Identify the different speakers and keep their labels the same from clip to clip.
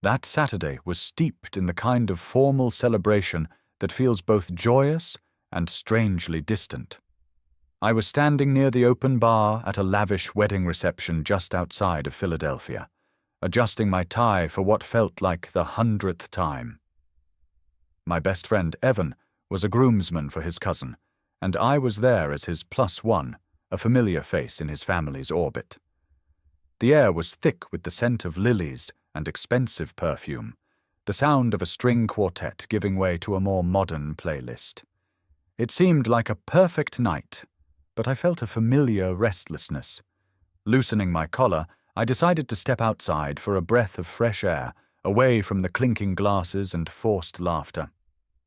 Speaker 1: That Saturday was steeped in the kind of formal celebration that feels both joyous and strangely distant. I was standing near the open bar at a lavish wedding reception just outside of Philadelphia, adjusting my tie for what felt like the 100th time. My best friend, Evan, was a groomsman for his cousin, and I was there as his +1, a familiar face in his family's orbit. The air was thick with the scent of lilies and expensive perfume, the sound of a string quartet giving way to a more modern playlist. It seemed like a perfect night, but I felt a familiar restlessness. Loosening my collar, I decided to step outside for a breath of fresh air, away from the clinking glasses and forced laughter.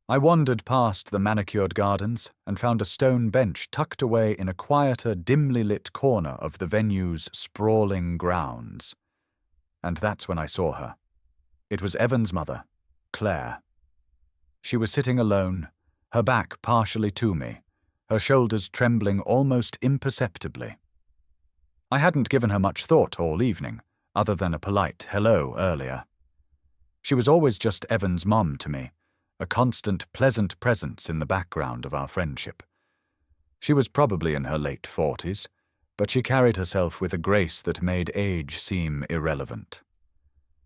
Speaker 1: I wandered past the manicured gardens and found a stone bench tucked away in a quieter, dimly lit corner of the venue's sprawling grounds. And that's when I saw her. It was Evan's mother, Claire. She was sitting alone, her back partially to me, her shoulders trembling almost imperceptibly. I hadn't given her much thought all evening, other than a polite hello earlier. She was always just Evan's mom to me, a constant, pleasant presence in the background of our friendship. She was probably in her late 40s, but she carried herself with a grace that made age seem irrelevant.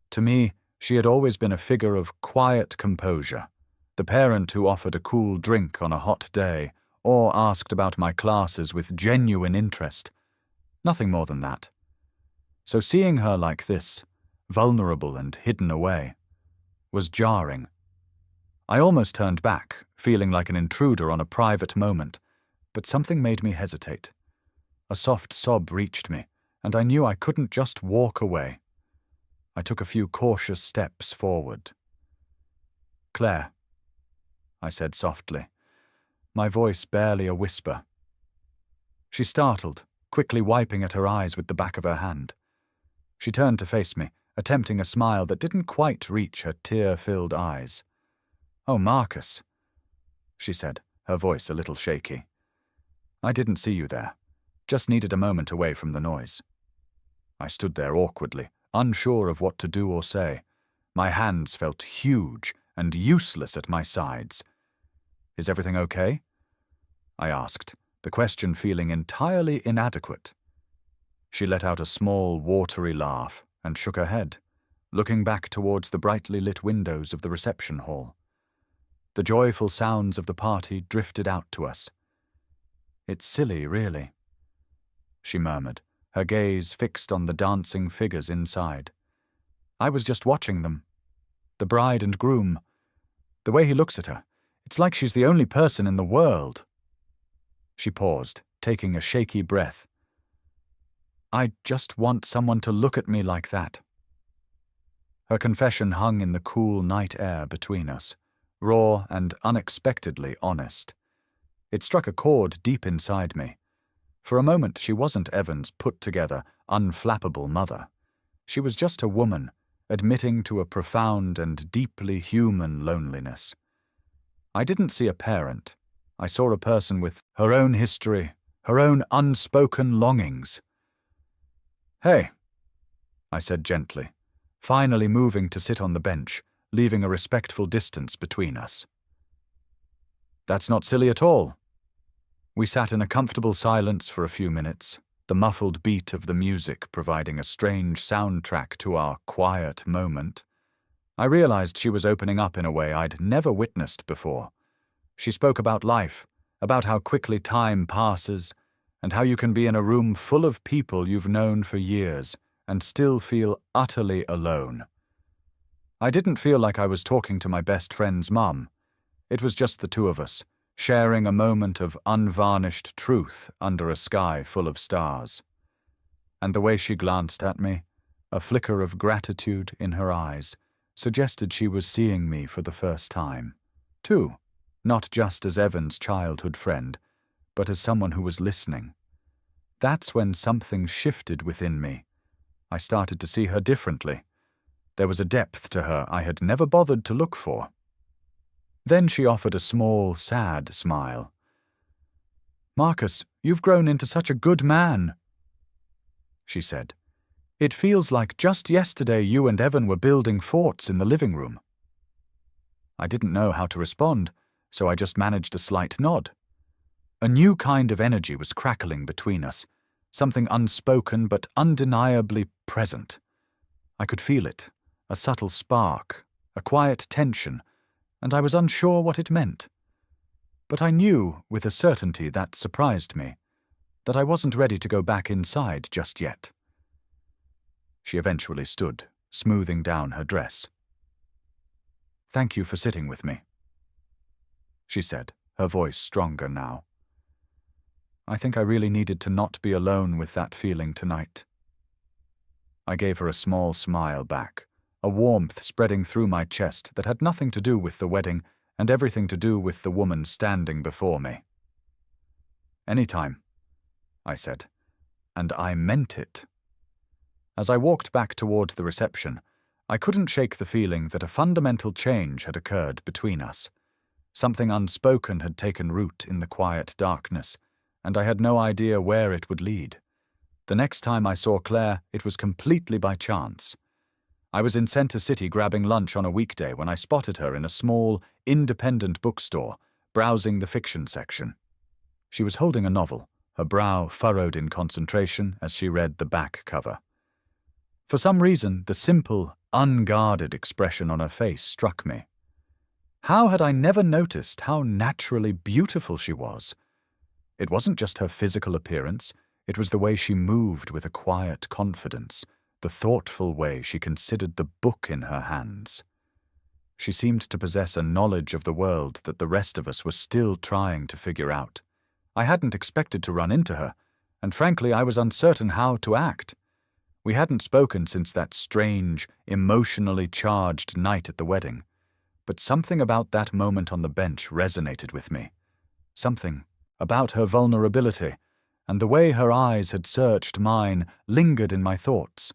Speaker 1: To me, she had always been a figure of quiet composure, the parent who offered a cool drink on a hot day or asked about my classes with genuine interest. Nothing more than that. So seeing her like this, vulnerable and hidden away, was jarring. I almost turned back, feeling like an intruder on a private moment, but something made me hesitate. A soft sob reached me, and I knew I couldn't just walk away. I took a few cautious steps forward. "Claire," I said softly, my voice barely a whisper. She startled, quickly wiping at her eyes with the back of her hand. She turned to face me, attempting a smile that didn't quite reach her tear-filled eyes. "Oh, Marcus," she said, her voice a little shaky. "I didn't see you there. Just needed a moment away from the noise." I stood there awkwardly, unsure of what to do or say. My hands felt huge and useless at my sides. "Is everything okay?" I asked, the question feeling entirely inadequate. She let out a small, watery laugh and shook her head, looking back towards the brightly lit windows of the reception hall. The joyful sounds of the party drifted out to us. "It's silly, really," she murmured, her gaze fixed on the dancing figures inside. "I was just watching them. The bride and groom. The way he looks at her, it's like she's the only person in the world." She paused, taking a shaky breath. "I just want someone to look at me like that." Her confession hung in the cool night air between us, raw and unexpectedly honest. It struck a chord deep inside me. For a moment she wasn't Evan's put-together, unflappable mother. She was just a woman, admitting to a profound and deeply human loneliness. I didn't see a parent. I saw a person with her own history, her own unspoken longings. "Hey," I said gently, finally moving to sit on the bench, leaving a respectful distance between us. "That's not silly at all." We sat in a comfortable silence for a few minutes, the muffled beat of the music providing a strange soundtrack to our quiet moment. I realized she was opening up in a way I'd never witnessed before. She spoke about life, about how quickly time passes, and how you can be in a room full of people you've known for years and still feel utterly alone. I didn't feel like I was talking to my best friend's mum. It was just the two of us, sharing a moment of unvarnished truth under a sky full of stars. And the way she glanced at me, a flicker of gratitude in her eyes, suggested she was seeing me for the first time, too, not just as Evan's childhood friend, but as someone who was listening. That's when something shifted within me. I started to see her differently. There was a depth to her I had never bothered to look for. Then she offered a small, sad smile. "Marcus, you've grown into such a good man," she said. It feels like just yesterday you and Evan were building forts in the living room. I didn't know how to respond, so I just managed a slight nod. A new kind of energy was crackling between us, something unspoken but undeniably present. I could feel it, a subtle spark, a quiet tension, and I was unsure what it meant. But I knew with a certainty that surprised me, that I wasn't ready to go back inside just yet. She eventually stood, smoothing down her dress. "Thank you for sitting with me," she said, her voice stronger now. "I think I really needed to not be alone with that feeling tonight." I gave her a small smile back, a warmth spreading through my chest that had nothing to do with the wedding and everything to do with the woman standing before me. "Anytime," I said, and I meant it. As I walked back toward the reception, I couldn't shake the feeling that a fundamental change had occurred between us. Something unspoken had taken root in the quiet darkness, and I had no idea where it would lead. The next time I saw Claire, it was completely by chance. I was in Center City grabbing lunch on a weekday when I spotted her in a small, independent bookstore, browsing the fiction section. She was holding a novel, her brow furrowed in concentration as she read the back cover. For some reason, the simple, unguarded expression on her face struck me. How had I never noticed how naturally beautiful she was? It wasn't just her physical appearance, it was the way she moved with a quiet confidence, the thoughtful way she considered the book in her hands. She seemed to possess a knowledge of the world that the rest of us were still trying to figure out. I hadn't expected to run into her, and frankly I was uncertain how to act. We hadn't spoken since that strange, emotionally charged night at the wedding, but something about that moment on the bench resonated with me. Something about her vulnerability, and the way her eyes had searched mine lingered in my thoughts.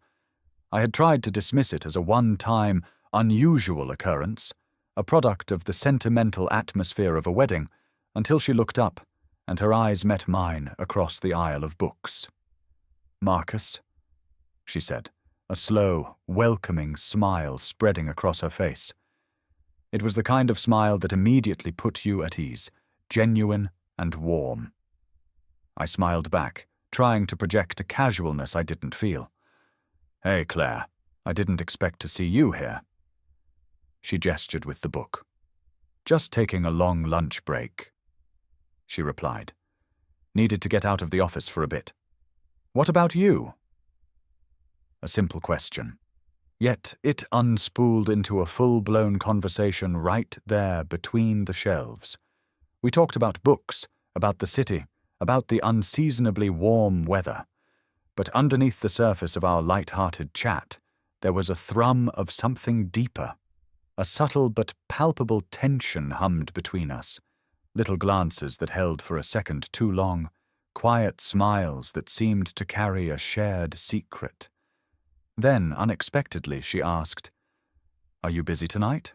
Speaker 1: I had tried to dismiss it as a one-time, unusual occurrence, a product of the sentimental atmosphere of a wedding, until she looked up, and her eyes met mine across the aisle of books. "Marcus," she said, a slow, welcoming smile spreading across her face. It was the kind of smile that immediately put you at ease, genuine and warm. I smiled back, trying to project a casualness I didn't feel. "Hey, Claire, I didn't expect to see you here." She gestured with the book. "Just taking a long lunch break," she replied. "Needed to get out of the office for a bit. What about you?" A simple question. Yet it unspooled into a full-blown conversation right there between the shelves. We talked about books, about the city, about the unseasonably warm weather. But underneath the surface of our light-hearted chat, there was a thrum of something deeper. A subtle but palpable tension hummed between us. Little glances that held for a second too long, quiet smiles that seemed to carry a shared secret. Then, unexpectedly, she asked, "Are you busy tonight?"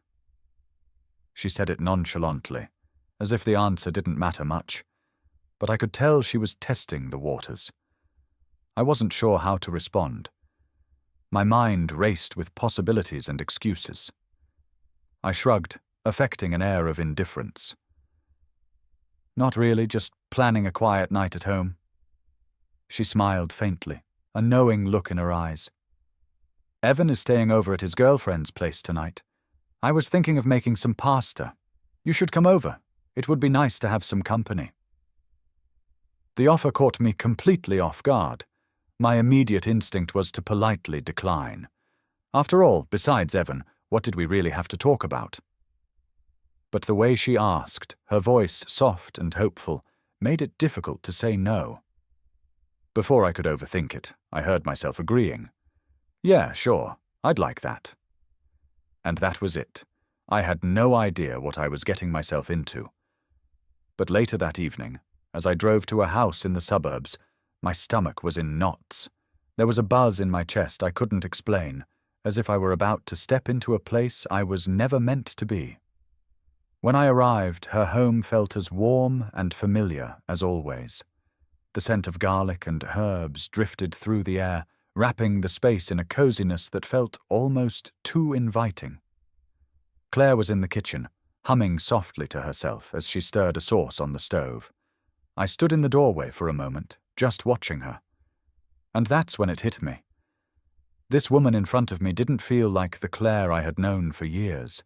Speaker 1: She said it nonchalantly, as if the answer didn't matter much, but I could tell she was testing the waters. I wasn't sure how to respond. My mind raced with possibilities and excuses. I shrugged, affecting an air of indifference. "Not really, just planning a quiet night at home." She smiled faintly, a knowing look in her eyes. "Evan is staying over at his girlfriend's place tonight. I was thinking of making some pasta. You should come over. It would be nice to have some company." The offer caught me completely off guard. My immediate instinct was to politely decline. After all, besides Evan, what did we really have to talk about? But the way she asked, her voice soft and hopeful, made it difficult to say no. Before I could overthink it, I heard myself agreeing. "Yeah, sure, I'd like that." And that was it. I had no idea what I was getting myself into. But later that evening, as I drove to a house in the suburbs, my stomach was in knots. There was a buzz in my chest I couldn't explain, as if I were about to step into a place I was never meant to be. When I arrived, her home felt as warm and familiar as always. The scent of garlic and herbs drifted through the air, wrapping the space in a coziness that felt almost too inviting. Claire was in the kitchen, humming softly to herself as she stirred a sauce on the stove. I stood in the doorway for a moment, just watching her. And that's when it hit me. This woman in front of me didn't feel like the Claire I had known for years.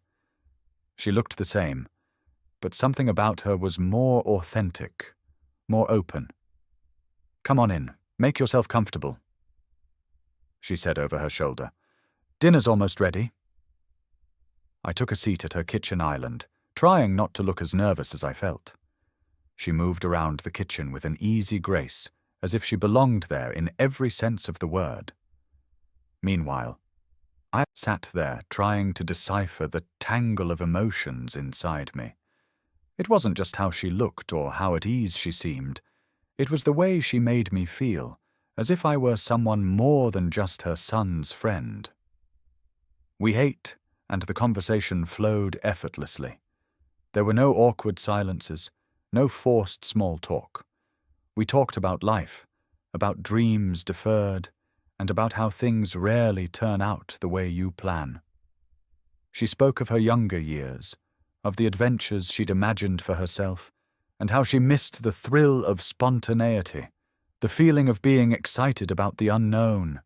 Speaker 1: She looked the same, but something about her was more authentic, more open. "Come on in, make yourself comfortable," she said over her shoulder. "Dinner's almost ready." I took a seat at her kitchen island, trying not to look as nervous as I felt. She moved around the kitchen with an easy grace, as if she belonged there in every sense of the word. Meanwhile, I sat there trying to decipher the tangle of emotions inside me. It wasn't just how she looked or how at ease she seemed. It was the way she made me feel, as if I were someone more than just her son's friend. We ate, and the conversation flowed effortlessly. There were no awkward silences, no forced small talk. We talked about life, about dreams deferred, and about how things rarely turn out the way you plan. She spoke of her younger years, of the adventures she'd imagined for herself, and how she missed the thrill of spontaneity, the feeling of being excited about the unknown.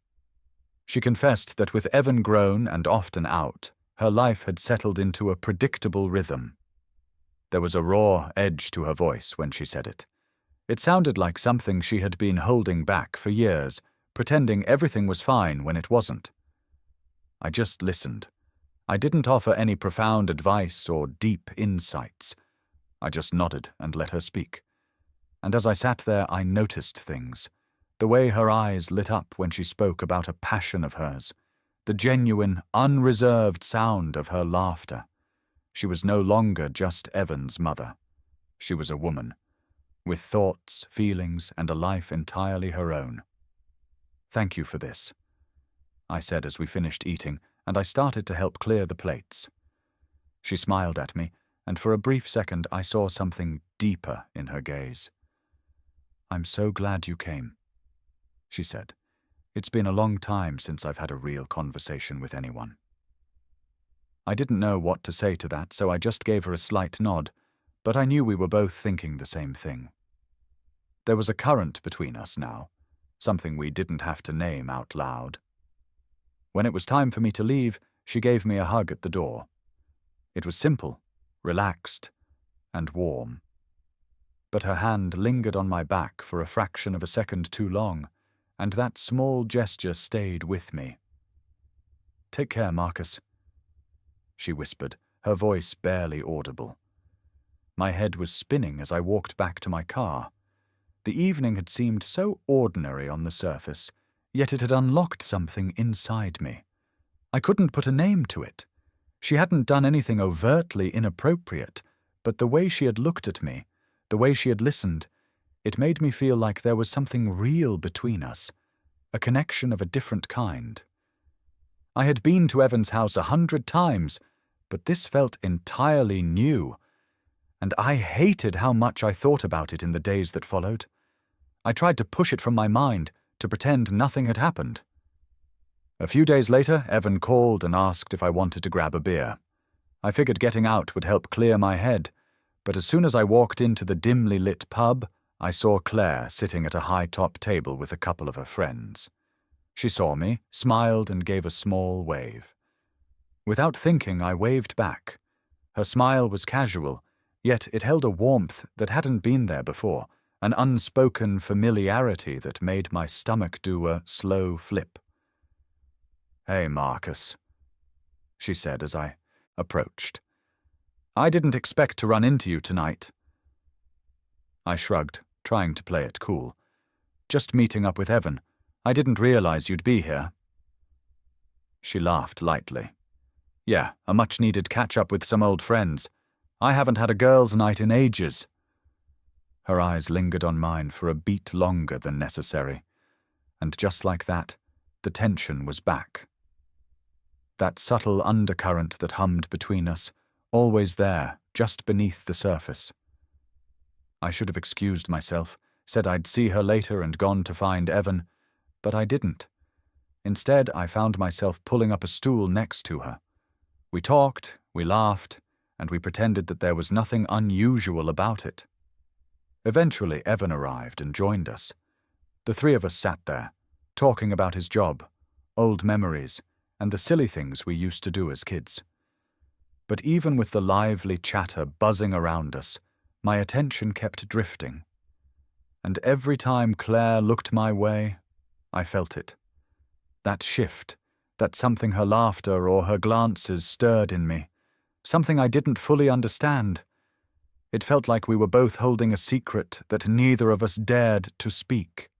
Speaker 1: She confessed that with Evan grown and often out, her life had settled into a predictable rhythm. There was a raw edge to her voice when she said it. It sounded like something she had been holding back for years, pretending everything was fine when it wasn't. I just listened. I didn't offer any profound advice or deep insights. I just nodded and let her speak. And as I sat there, I noticed things. The way her eyes lit up when she spoke about a passion of hers. The genuine, unreserved sound of her laughter. She was no longer just Evan's mother. She was a woman, with thoughts, feelings, and a life entirely her own. "Thank you for this," I said as we finished eating, and I started to help clear the plates. She smiled at me, and for a brief second I saw something deeper in her gaze. "I'm so glad you came," she said. "It's been a long time since I've had a real conversation with anyone." I didn't know what to say to that, so I just gave her a slight nod, but I knew we were both thinking the same thing. There was a current between us now, something we didn't have to name out loud. When it was time for me to leave, she gave me a hug at the door. It was simple, relaxed, and warm. But her hand lingered on my back for a fraction of a second too long, and that small gesture stayed with me. "Take care, Marcus," she whispered, her voice barely audible. My head was spinning as I walked back to my car. The evening had seemed so ordinary on the surface, yet it had unlocked something inside me. I couldn't put a name to it. She hadn't done anything overtly inappropriate, but the way she had looked at me, the way she had listened, it made me feel like there was something real between us, a connection of a different kind. I had been to Evan's house 100 times, but this felt entirely new, and I hated how much I thought about it in the days that followed. I tried to push it from my mind, to pretend nothing had happened. A few days later, Evan called and asked if I wanted to grab a beer. I figured getting out would help clear my head, but as soon as I walked into the dimly lit pub, I saw Claire sitting at a high-top table with a couple of her friends. She saw me, smiled, and gave a small wave. Without thinking, I waved back. Her smile was casual, yet it held a warmth that hadn't been there before, an unspoken familiarity that made my stomach do a slow flip. "Hey, Marcus," she said as I approached. "I didn't expect to run into you tonight." I shrugged, trying to play it cool. "Just meeting up with Evan. I didn't realize you'd be here." She laughed lightly. "Yeah, a much-needed catch-up with some old friends. I haven't had a girls' night in ages." Her eyes lingered on mine for a beat longer than necessary, and just like that, the tension was back. That subtle undercurrent that hummed between us, always there, just beneath the surface. I should have excused myself, said I'd see her later and gone to find Evan, but I didn't. Instead, I found myself pulling up a stool next to her. We talked, we laughed, and we pretended that there was nothing unusual about it. Eventually, Evan arrived and joined us. The three of us sat there, talking about his job, old memories, and the silly things we used to do as kids. But even with the lively chatter buzzing around us, my attention kept drifting. And every time Claire looked my way, I felt it. That shift, that something her laughter or her glances stirred in me, something I didn't fully understand. It felt like we were both holding a secret that neither of us dared to speak.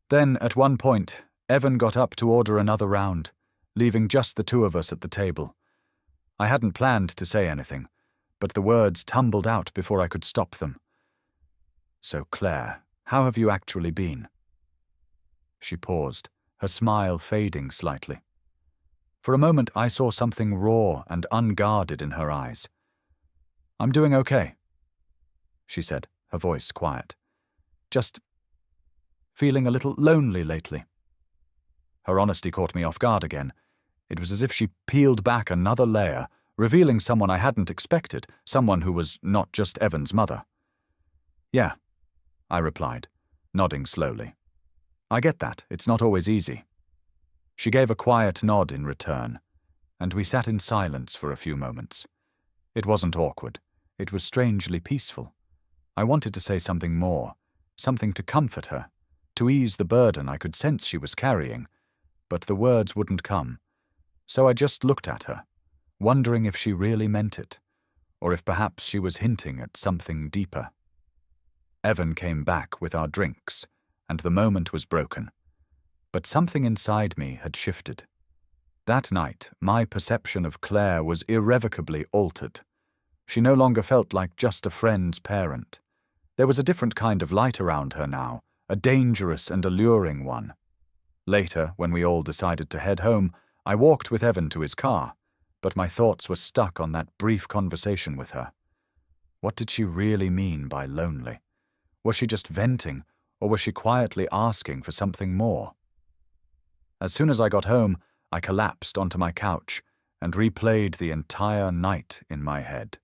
Speaker 1: Then, at one point, Evan got up to order another round, leaving just the two of us at the table. I hadn't planned to say anything, but the words tumbled out before I could stop them. "So, Claire, how have you actually been?" She paused, her smile fading slightly. For a moment I saw something raw and unguarded in her eyes. "I'm doing okay," she said, her voice quiet. "Just feeling a little lonely lately." Her honesty caught me off guard again. It was as if she peeled back another layer, revealing someone I hadn't expected, someone who was not just Evan's mother. "Yeah," I replied, nodding slowly. "I get that. It's not always easy." She gave a quiet nod in return, and we sat in silence for a few moments. It wasn't awkward. It was strangely peaceful. I wanted to say something more, something to comfort her, to ease the burden I could sense she was carrying, but the words wouldn't come. So I just looked at her, wondering if she really meant it, or if perhaps she was hinting at something deeper. Evan came back with our drinks, and the moment was broken. But something inside me had shifted. That night, my perception of Claire was irrevocably altered. She no longer felt like just a friend's parent. There was a different kind of light around her now, a dangerous and alluring one. Later, when we all decided to head home, I walked with Evan to his car, but my thoughts were stuck on that brief conversation with her. What did she really mean by lonely? Was she just venting, or was she quietly asking for something more? As soon as I got home, I collapsed onto my couch and replayed the entire night in my head.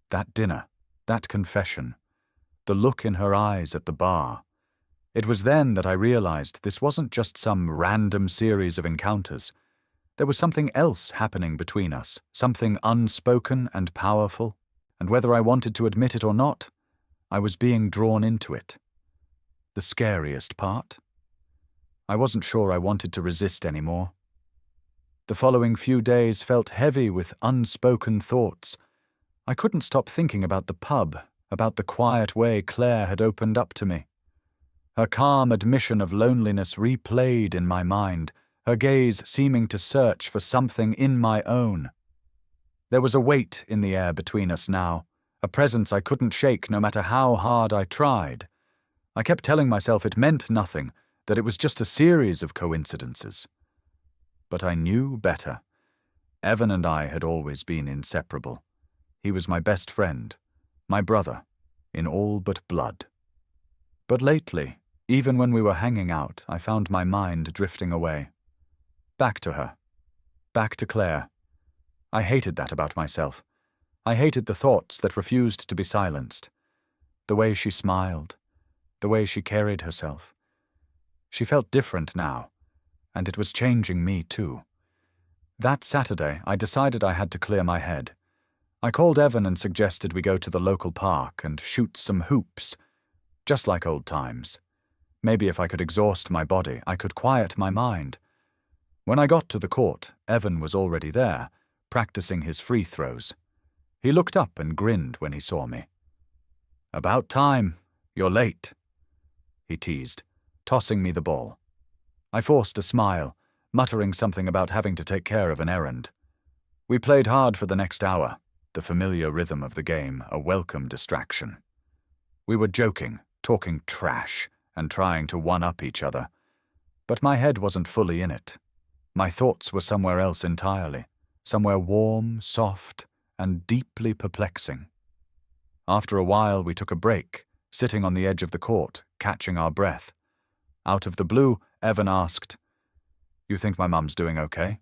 Speaker 1: That dinner, that confession, the look in her eyes at the bar. It was then that I realized this wasn't just some random series of encounters. There was something else happening between us, something unspoken and powerful, and whether I wanted to admit it or not, I was being drawn into it. The scariest part? I wasn't sure I wanted to resist anymore. The following few days felt heavy with unspoken thoughts. I couldn't stop thinking about the pub, about the quiet way Claire had opened up to me. Her calm admission of loneliness replayed in my mind, her gaze seeming to search for something in my own. There was a weight in the air between us now, a presence I couldn't shake no matter how hard I tried. I kept telling myself it meant nothing, that it was just a series of coincidences. But I knew better. Evan and I had always been inseparable. He was my best friend, my brother, in all but blood. But lately, even when we were hanging out, I found my mind drifting away. Back to her. Back to Claire. I hated that about myself. I hated the thoughts that refused to be silenced. The way she smiled. The way she carried herself. She felt different now, and it was changing me too. That Saturday, I decided I had to clear my head. I called Evan and suggested we go to the local park and shoot some hoops, just like old times. Maybe if I could exhaust my body, I could quiet my mind. When I got to the court, Evan was already there, practicing his free throws. He looked up and grinned when he saw me. "About time. You're late," he teased, tossing me the ball. I forced a smile, muttering something about having to take care of an errand. We played hard for the next hour, the familiar rhythm of the game a welcome distraction. We were joking, talking trash, and trying to one-up each other. But my head wasn't fully in it. My thoughts were somewhere else entirely, somewhere warm, soft, and deeply perplexing. After a while, we took a break, sitting on the edge of the court, catching our breath. Out of the blue, Evan asked, You think my mum's doing okay?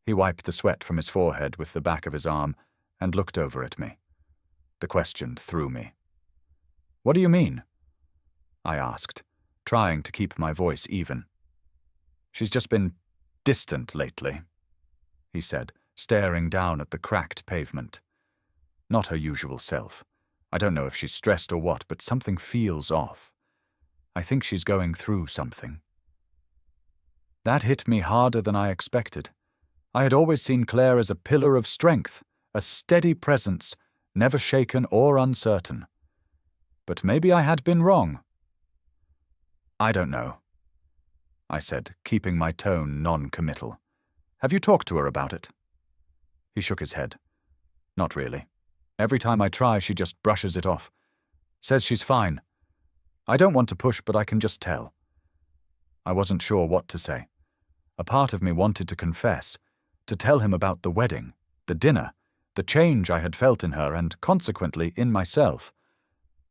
Speaker 1: He wiped the sweat from his forehead with the back of his arm and looked over at me. The question threw me. What do you mean? I asked, trying to keep my voice even. She's just been distant lately, he said, staring down at the cracked pavement. Not her usual self. I don't know if she's stressed or what, but something feels off. I think she's going through something. That hit me harder than I expected. I had always seen Claire as a pillar of strength, a steady presence, never shaken or uncertain. But maybe I had been wrong. I don't know, I said, keeping my tone non-committal. Have you talked to her about it? He shook his head. Not really. Every time I try, she just brushes it off. Says she's fine. I don't want to push, but I can just tell. I wasn't sure what to say. A part of me wanted to confess, to tell him about the wedding, the dinner, the change I had felt in her and, consequently, in myself.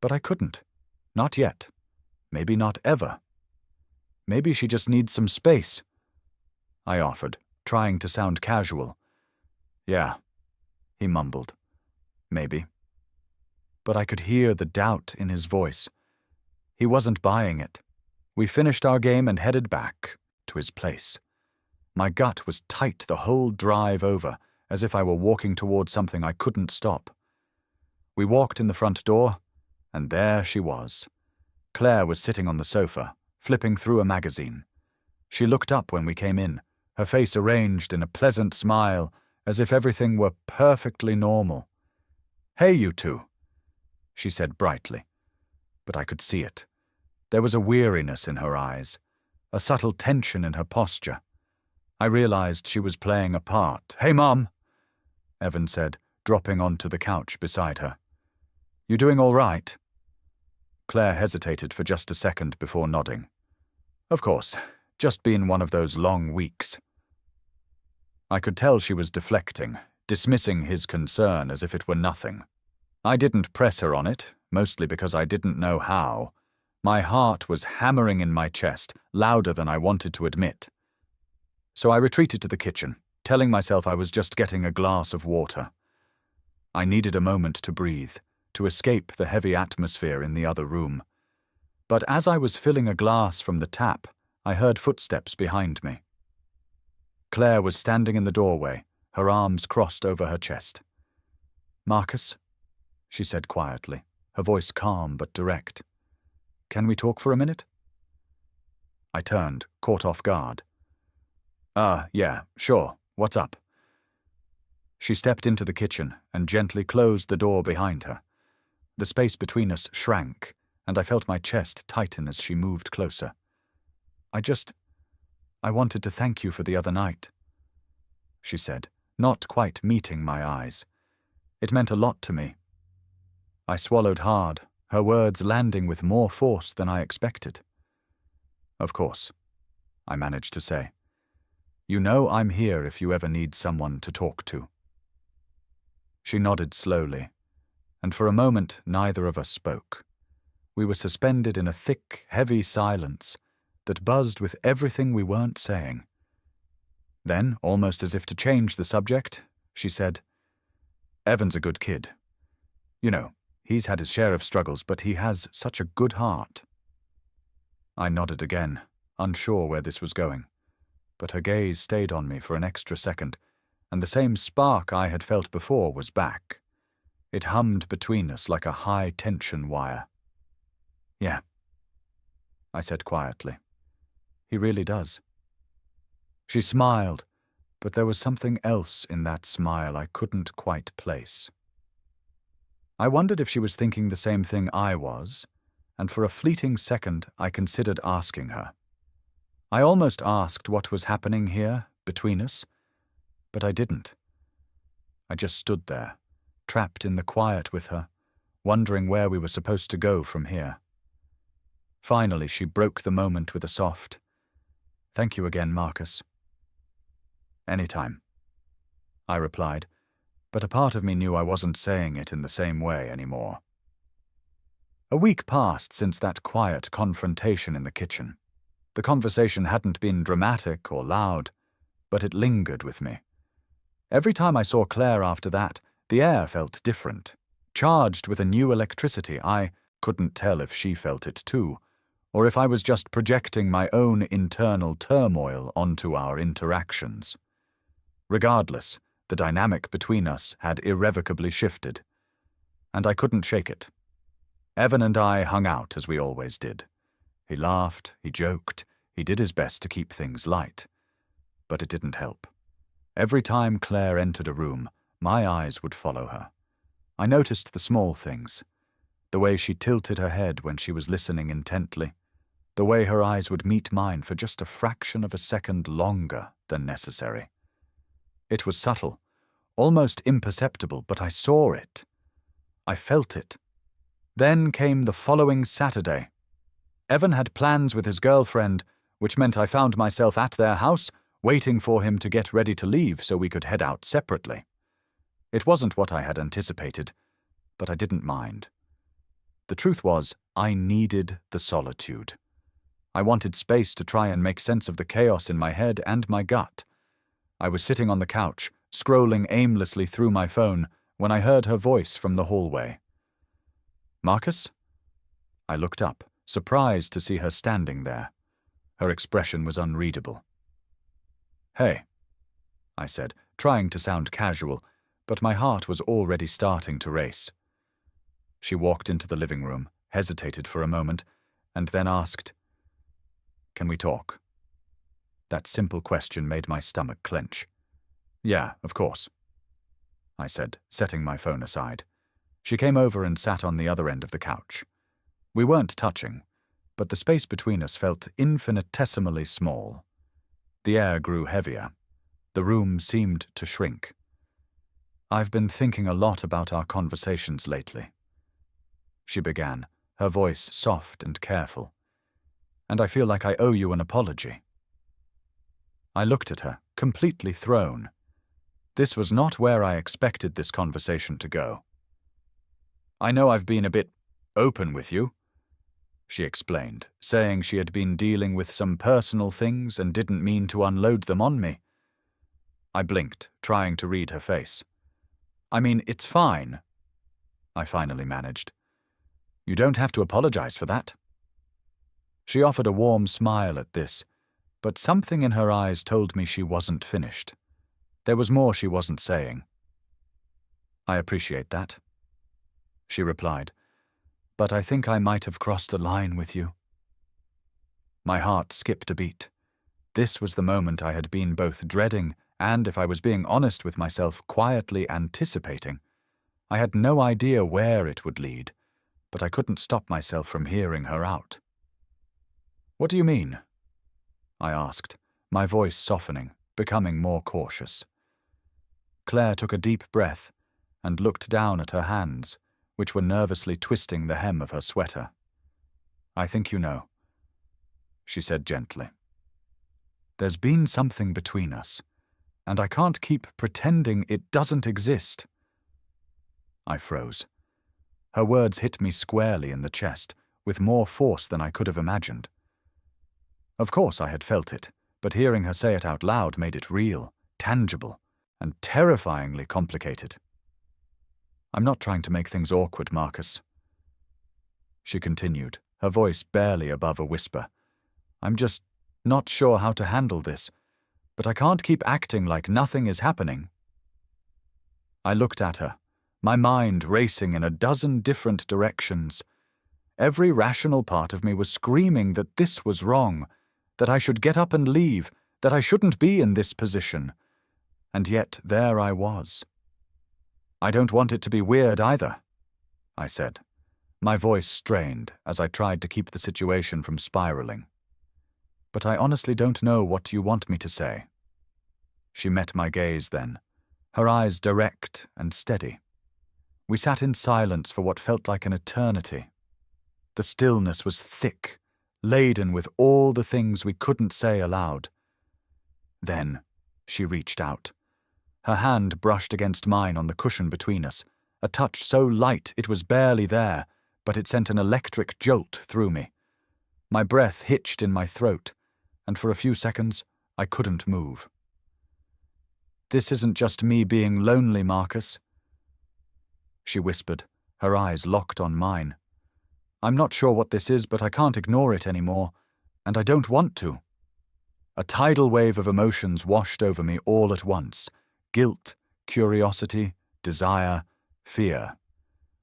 Speaker 1: But I couldn't. Not yet. Maybe not ever. Maybe she just needs some space. I offered, trying to sound casual. Yeah, he mumbled. Maybe. But I could hear the doubt in his voice. He wasn't buying it. We finished our game and headed back to his place. My gut was tight the whole drive over, as if I were walking towards something I couldn't stop. We walked in the front door, and there she was. Claire was sitting on the sofa, flipping through a magazine. She looked up when we came in, her face arranged in a pleasant smile, as if everything were perfectly normal. "Hey, you two," she said brightly. But I could see it. There was a weariness in her eyes, a subtle tension in her posture. I realized she was playing a part. "Hey, Mum," Evan said, dropping onto the couch beside her. "You doing all right?" Claire hesitated for just a second before nodding. "Of course, just been one of those long weeks." I could tell she was deflecting, dismissing his concern as if it were nothing. I didn't press her on it, mostly because I didn't know how. My heart was hammering in my chest, louder than I wanted to admit. So I retreated to the kitchen, telling myself I was just getting a glass of water. I needed a moment to breathe, to escape the heavy atmosphere in the other room. But as I was filling a glass from the tap, I heard footsteps behind me. Claire was standing in the doorway, her arms crossed over her chest. "Marcus," she said quietly, her voice calm but direct. "Can we talk for a minute?" I turned, caught off guard. Yeah, sure. What's up?" She stepped into the kitchen and gently closed the door behind her. The space between us shrank, and I felt my chest tighten as she moved closer. I wanted to thank you for the other night," she said, not quite meeting my eyes. It meant a lot to me. I swallowed hard, her words landing with more force than I expected. "Of course," I managed to say. "You know I'm here if you ever need someone to talk to." She nodded slowly, and for a moment neither of us spoke. We were suspended in a thick, heavy silence that buzzed with everything we weren't saying. Then, almost as if to change the subject, she said, "Evan's a good kid. You know, he's had his share of struggles, but he has such a good heart." I nodded again, unsure where this was going, but her gaze stayed on me for an extra second, and the same spark I had felt before was back. It hummed between us like a high-tension wire. "Yeah," I said quietly. "He really does." She smiled, but there was something else in that smile I couldn't quite place. I wondered if she was thinking the same thing I was, and for a fleeting second I considered asking her. I almost asked what was happening here, between us, but I didn't. I just stood there, trapped in the quiet with her, wondering where we were supposed to go from here. Finally, she broke the moment with a soft, "Thank you again, Marcus." "Anytime," I replied, but a part of me knew I wasn't saying it in the same way anymore. A week passed since that quiet confrontation in the kitchen. The conversation hadn't been dramatic or loud, but it lingered with me. Every time I saw Claire after that, the air felt different, charged with a new electricity. I couldn't tell if she felt it too, or if I was just projecting my own internal turmoil onto our interactions. Regardless, the dynamic between us had irrevocably shifted, and I couldn't shake it. Evan and I hung out as we always did. He laughed, he joked, he did his best to keep things light. But it didn't help. Every time Claire entered a room, my eyes would follow her. I noticed the small things. The way she tilted her head when she was listening intently. The way her eyes would meet mine for just a fraction of a second longer than necessary. It was subtle, almost imperceptible, but I saw it. I felt it. Then came the following Saturday. Evan had plans with his girlfriend, which meant I found myself at their house, waiting for him to get ready to leave so we could head out separately. It wasn't what I had anticipated, but I didn't mind. The truth was, I needed the solitude. I wanted space to try and make sense of the chaos in my head and my gut. I was sitting on the couch, scrolling aimlessly through my phone, when I heard her voice from the hallway. "Marcus?" I looked up, surprised to see her standing there. Her expression was unreadable. "Hey," I said, trying to sound casual, but my heart was already starting to race. She walked into the living room, hesitated for a moment, and then asked, "Can we talk?" That simple question made my stomach clench. "Yeah, of course," I said, setting my phone aside. She came over and sat on the other end of the couch. We weren't touching, but the space between us felt infinitesimally small. The air grew heavier. The room seemed to shrink. "I've been thinking a lot about our conversations lately," she began, her voice soft and careful. "And I feel like I owe you an apology." I looked at her, completely thrown. This was not where I expected this conversation to go. "I know I've been a bit open with you," she explained, saying she had been dealing with some personal things and didn't mean to unload them on me. I blinked, trying to read her face. "I mean, it's fine," I finally managed. "You don't have to apologize for that." She offered a warm smile at this, but something in her eyes told me she wasn't finished. There was more she wasn't saying. "I appreciate that," she replied, "but I think I might have crossed a line with you." My heart skipped a beat. This was the moment I had been both dreading and, if I was being honest with myself, quietly anticipating. I had no idea where it would lead, but I couldn't stop myself from hearing her out. "What do you mean?" I asked, my voice softening, becoming more cautious. Claire took a deep breath and looked down at her hands, which were nervously twisting the hem of her sweater. "I think you know," she said gently. "There's been something between us, and I can't keep pretending it doesn't exist." I froze. Her words hit me squarely in the chest, with more force than I could have imagined. Of course I had felt it, but hearing her say it out loud made it real, tangible, and terrifyingly complicated. "I'm not trying to make things awkward, Marcus," she continued, her voice barely above a whisper. "I'm just not sure how to handle this, but I can't keep acting like nothing is happening." I looked at her, my mind racing in a dozen different directions. Every rational part of me was screaming that this was wrong, that I should get up and leave, that I shouldn't be in this position. And yet there I was. "I don't want it to be weird either," I said, my voice strained as I tried to keep the situation from spiraling. "But I honestly don't know what you want me to say." She met my gaze then, her eyes direct and steady. We sat in silence for what felt like an eternity. The stillness was thick, laden with all the things we couldn't say aloud. Then she reached out. Her hand brushed against mine on the cushion between us, a touch so light it was barely there, but it sent an electric jolt through me. My breath hitched in my throat, and for a few seconds I couldn't move. "This isn't just me being lonely, Marcus," she whispered, her eyes locked on mine. "I'm not sure what this is, but I can't ignore it anymore, and I don't want to." A tidal wave of emotions washed over me all at once: guilt, curiosity, desire, fear.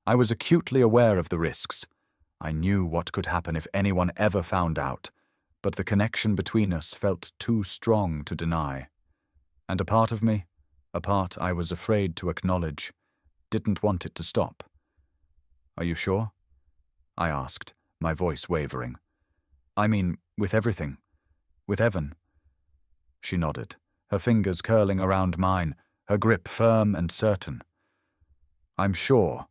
Speaker 1: I was acutely aware of the risks. I knew what could happen if anyone ever found out, but the connection between us felt too strong to deny. And a part of me, a part I was afraid to acknowledge, didn't want it to stop. "Are you sure?" I asked, my voice wavering. "I mean, with everything. With Evan." She nodded, her fingers curling around mine, her grip firm and certain. "I'm sure."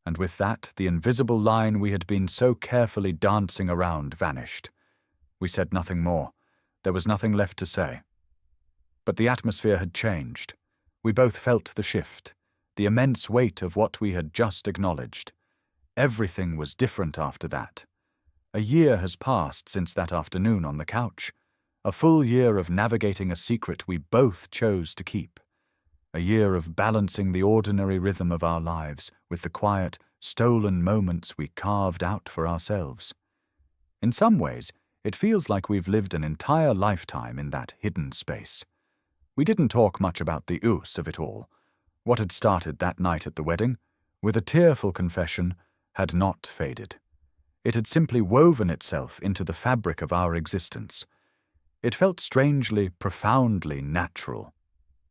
Speaker 1: And with that, the invisible line we had been so carefully dancing around vanished. We said nothing more. There was nothing left to say. But the atmosphere had changed. We both felt the shift, the immense weight of what we had just acknowledged. Everything was different after that. A year has passed since that afternoon on the couch. A full year of navigating a secret we both chose to keep. A year of balancing the ordinary rhythm of our lives with the quiet, stolen moments we carved out for ourselves. In some ways, it feels like we've lived an entire lifetime in that hidden space. We didn't talk much about the ooze of it all. What had started that night at the wedding, with a tearful confession, had not faded. It had simply woven itself into the fabric of our existence. It felt strangely, profoundly natural.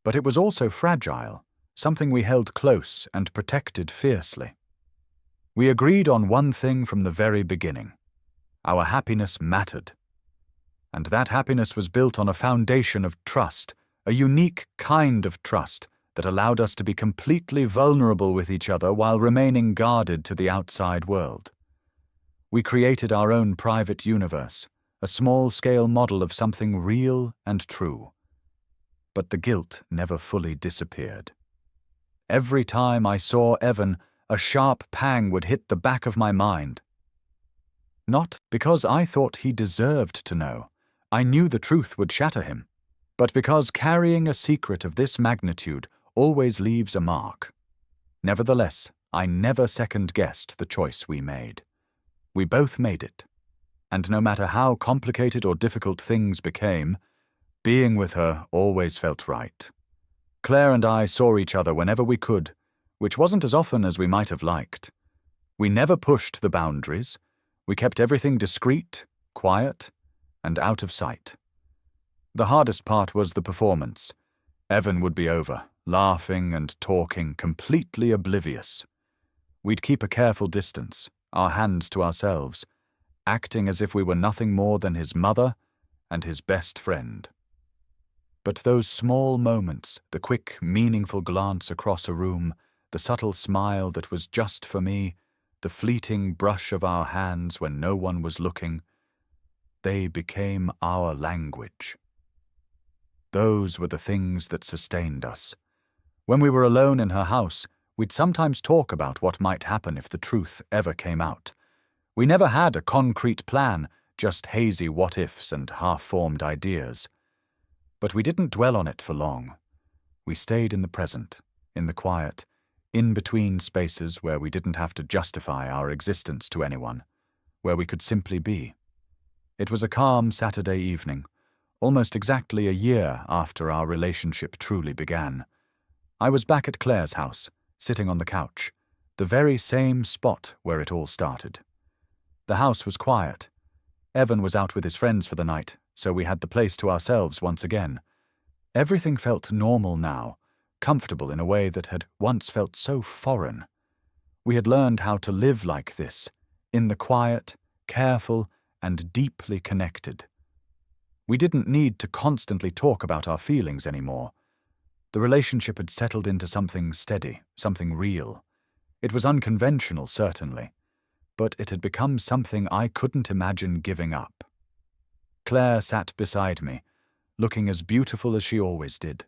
Speaker 1: But it was also fragile, something we held close and protected fiercely. We agreed on one thing from the very beginning. Our happiness mattered. And that happiness was built on a foundation of trust, a unique kind of trust that allowed us to be completely vulnerable with each other while remaining guarded to the outside world. We created our own private universe, a small-scale model of something real and true. But the guilt never fully disappeared. Every time I saw Evan, a sharp pang would hit the back of my mind. Not because I thought he deserved to know. I knew the truth would shatter him. But because carrying a secret of this magnitude always leaves a mark. Nevertheless, I never second-guessed the choice we made. We both made it. And no matter how complicated or difficult things became, being with her always felt right. Claire and I saw each other whenever we could, which wasn't as often as we might have liked. We never pushed the boundaries. We kept everything discreet, quiet, and out of sight. The hardest part was the performance. Evan would be over, laughing and talking, completely oblivious. We'd keep a careful distance, our hands to ourselves, acting as if we were nothing more than his mother and his best friend. But those small moments, the quick, meaningful glance across a room, the subtle smile that was just for me, the fleeting brush of our hands when no one was looking, they became our language. Those were the things that sustained us. When we were alone in her house, we'd sometimes talk about what might happen if the truth ever came out. We never had a concrete plan, just hazy what-ifs and half-formed ideas. But we didn't dwell on it for long. We stayed in the present, in the quiet, in-between spaces where we didn't have to justify our existence to anyone, where we could simply be. It was a calm Saturday evening, almost exactly a year after our relationship truly began. I was back at Claire's house, sitting on the couch, the very same spot where it all started. The house was quiet. Evan was out with his friends for the night, so we had the place to ourselves once again. Everything felt normal now, comfortable in a way that had once felt so foreign. We had learned how to live like this, in the quiet, careful, and deeply connected. We didn't need to constantly talk about our feelings anymore. The relationship had settled into something steady, something real. It was unconventional, certainly, but it had become something I couldn't imagine giving up. Claire sat beside me, looking as beautiful as she always did.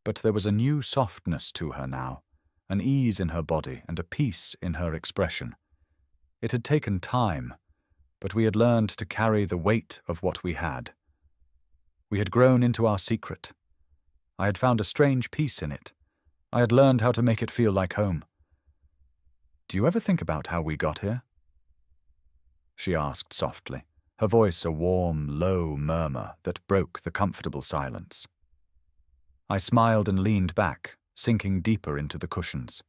Speaker 1: But there was a new softness to her now, an ease in her body and a peace in her expression. It had taken time, but we had learned to carry the weight of what we had. We had grown into our secret. I had found a strange peace in it. I had learned how to make it feel like home. "Do you ever think about how we got here?" she asked softly, her voice a warm, low murmur that broke the comfortable silence. I smiled and leaned back, sinking deeper into the cushions.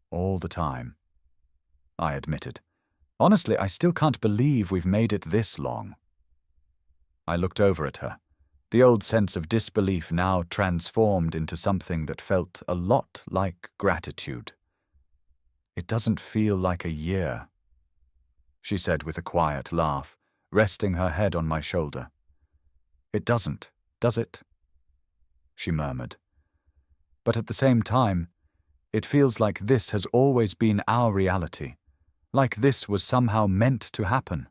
Speaker 1: "All the time," I admitted. "Honestly, I still can't believe we've made it this long." I looked over at her, the old sense of disbelief now transformed into something that felt a lot like gratitude. "It doesn't feel like a year," she said with a quiet laugh, resting her head on my shoulder. "It doesn't, does it?" she murmured. "But at the same time, it feels like this has always been our reality, like this was somehow meant to happen."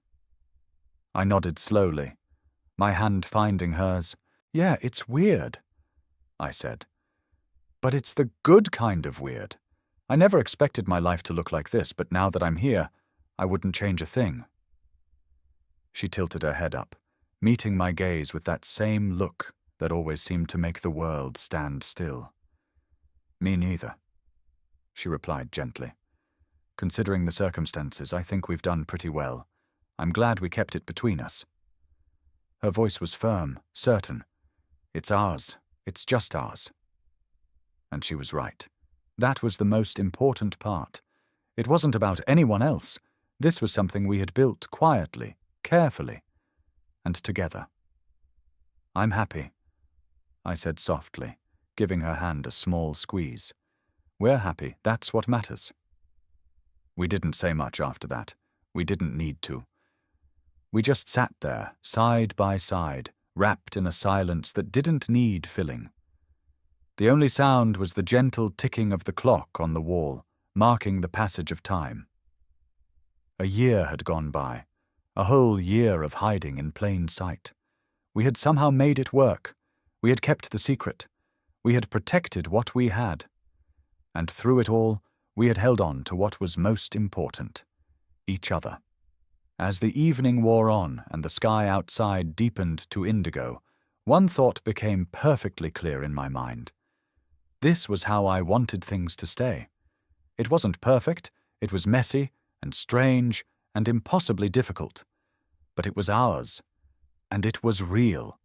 Speaker 1: I nodded slowly, my hand finding hers. "Yeah, it's weird," I said. "But it's the good kind of weird. I never expected my life to look like this, but now that I'm here, I wouldn't change a thing." She tilted her head up, meeting my gaze with that same look that always seemed to make the world stand still. "Me neither," she replied gently. "Considering the circumstances, I think we've done pretty well. I'm glad we kept it between us." Her voice was firm, certain. "It's ours. It's just ours." And she was right. That was the most important part. It wasn't about anyone else. This was something we had built quietly, carefully, and together. "I'm happy," I said softly, giving her hand a small squeeze. "We're happy. That's what matters." We didn't say much after that. We didn't need to. We just sat there, side by side, wrapped in a silence that didn't need filling. The only sound was the gentle ticking of the clock on the wall, marking the passage of time. A year had gone by, a whole year of hiding in plain sight. We had somehow made it work. We had kept the secret. We had protected what we had. And through it all, we had held on to what was most important: each other. As the evening wore on and the sky outside deepened to indigo, one thought became perfectly clear in my mind. This was how I wanted things to stay. It wasn't perfect, it was messy and strange and impossibly difficult. But it was ours, and it was real.